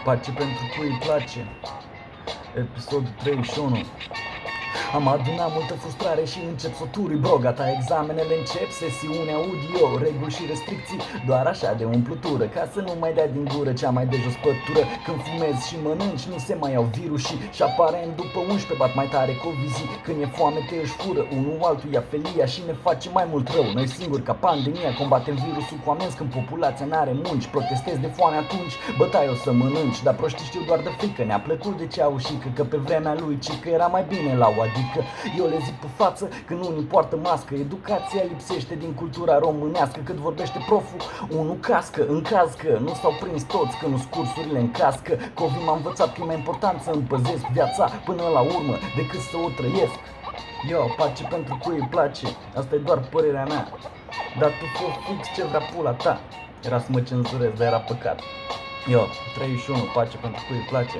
Pace pentru cui îi place. Episodul 31. Am adunat multă frustrare și încep să turi brogata. Examenele încep, sesiune audio, reguli și restricții, doar așa de umplutură, ca să nu mai dea din gură cea mai de jos pătură. Când fumezi și mănânci, nu se mai au virusii și aparent după 11 bat mai tare covizii. Când e foame te își fură unul altul ia felia și ne face mai mult rău. Noi singuri ca pandemia combatem virusul cu amenzi când populația n-are munci. Protestezi de foame atunci, bătai o să mănânci, dar proștii știu doar de frică. Ne-a plăcut de ceaușică, că pe vremea lui Cică era mai bine la o adică. Eu le zic pe față când unii poartă mască. Educația lipsește din cultura românească. Cât vorbește proful, unul cască. În caz că nu s-au prins toți, că nu cursurile în cască. Covid m-a învățat că e mai important să îmi păzesc viața până la urmă decât să o trăiesc. Eu, pace pentru cui îi place, asta e doar părerea mea, dar tu fă fix ce vrea pula ta. Era să mă cenzurez, dar era păcat. Eu, 31, pace pentru cui îi place.